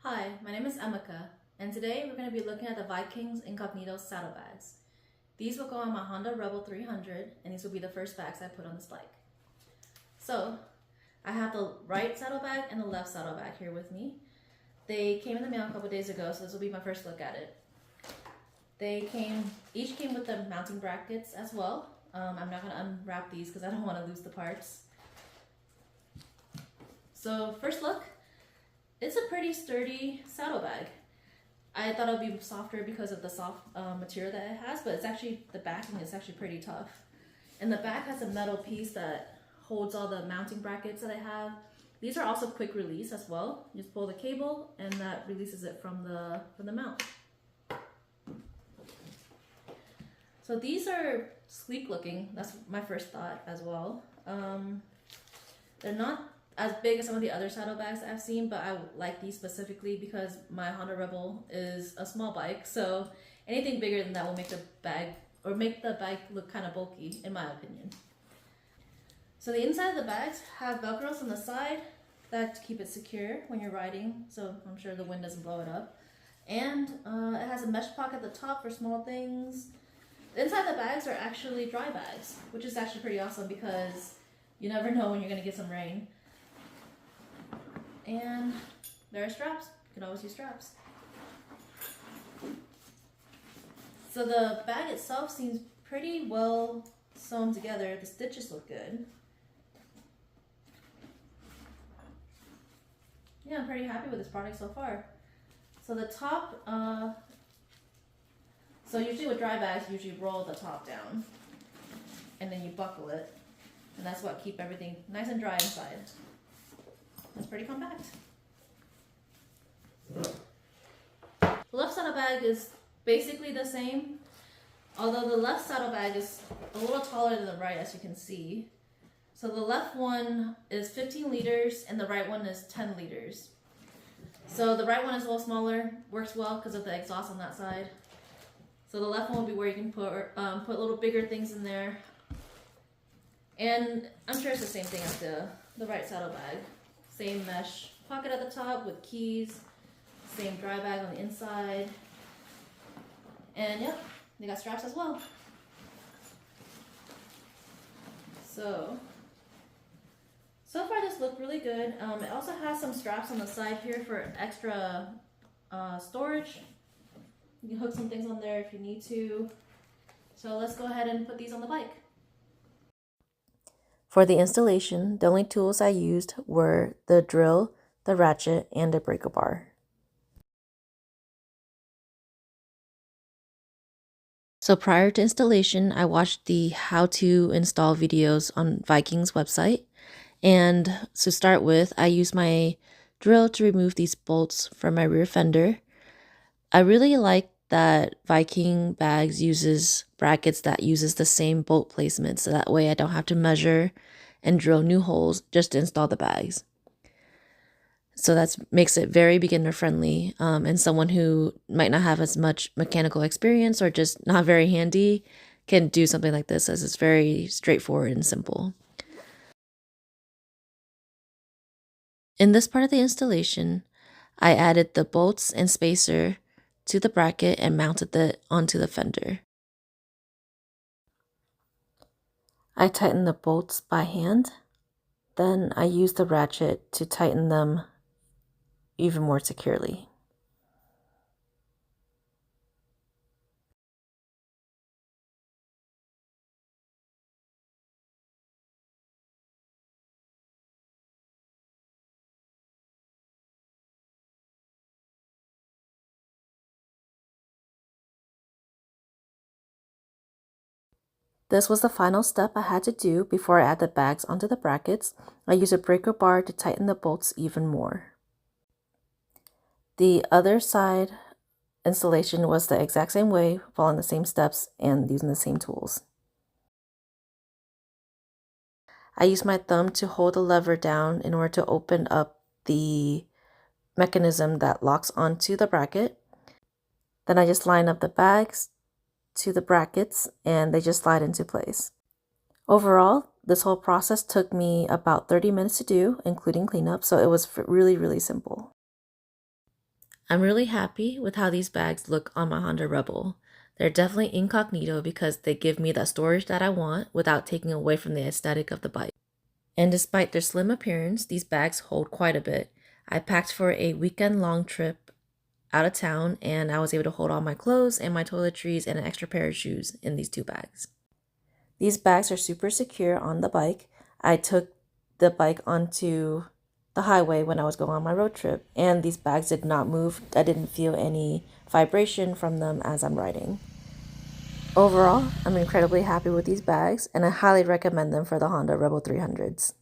Hi, my name is Emeka, and today we're going to be looking at the Vikings Incognito Saddlebags. These will go on my Honda Rebel 300, and these will be the first bags I put on this bike. So, I have the right saddlebag and the left saddlebag here with me. They came in the mail a couple days ago, so this will be my first look at it. Each came with the mounting brackets as well. I'm not going to unwrap these because I don't want to lose the parts. So, first look. It's a pretty sturdy saddlebag. I thought it would be softer because of the soft material that it has, but the backing is actually pretty tough. And the back has a metal piece that holds all the mounting brackets that I have. These are also quick release as well. You just pull the cable and that releases it from the mount. So these are sleek looking. That's my first thought as well. They're not as big as some of the other saddlebags that I've seen, but I like these specifically because my Honda Rebel is a small bike, so anything bigger than that will make the bag look kind of bulky, in my opinion. So the inside of the bags have Velcros on the side that keep it secure when you're riding, so I'm sure the wind doesn't blow it up. And it has a mesh pocket at the top for small things. The inside of the bags are actually dry bags, which is actually pretty awesome because you never know when you're going to get some rain. And there are straps. You can always use straps. So the bag itself seems pretty well sewn together. The stitches look good. Yeah, I'm pretty happy with this product so far. So the top, so usually with dry bags, you usually roll the top down and then you buckle it. And that's what keeps everything nice and dry inside. It's pretty compact. The left saddlebag is basically the same, although the left saddlebag is a little taller than the right, as you can see. So the left one is 15 liters and the right one is 10 liters. So the right one is a little smaller, works well because of the exhaust on that side. So the left one will be where you can put little bigger things in there. And I'm sure it's the same thing as the right saddlebag. Same mesh pocket at the top with keys, same dry bag on the inside, and yep, they got straps as well. So far this looked really good. It also has some straps on the side here for extra storage. You can hook some things on there if you need to. So let's go ahead and put these on the bike. For the installation, the only tools I used were the drill, the ratchet, and a breaker bar. So prior to installation, I watched the how to install videos on Viking's website. And to start with, I used my drill to remove these bolts from my rear fender. I really like that Vikingbags uses brackets that uses the same bolt placement, so that way I don't have to measure and drill new holes just to install the bags. So that makes it very beginner friendly, and someone who might not have as much mechanical experience or just not very handy can do something like this, as it's very straightforward and simple. In this part of the installation, I added the bolts and spacer to the bracket and mounted it onto the fender. I tightened the bolts by hand, then I used the ratchet to tighten them even more securely. This was the final step I had to do before I add the bags onto the brackets. I used a breaker bar to tighten the bolts even more. The other side installation was the exact same way, following the same steps and using the same tools. I used my thumb to hold the lever down in order to open up the mechanism that locks onto the bracket. Then I just line up the bags to the brackets and they just slide into place. Overall, this whole process took me about 30 minutes to do, including cleanup, so it was really, really simple. I'm really happy with how these bags look on my Honda Rebel. They're definitely incognito because they give me the storage that I want without taking away from the aesthetic of the bike. And despite their slim appearance, these bags hold quite a bit. I packed for a weekend-long trip out of town, and I was able to hold all my clothes and my toiletries and an extra pair of shoes in these 2 bags. These bags are super secure on the bike. I took the bike onto the highway when I was going on my road trip, and these bags did not move. I didn't feel any vibration from them as I'm riding. Overall, I'm incredibly happy with these bags, and I highly recommend them for the Honda Rebel 300s.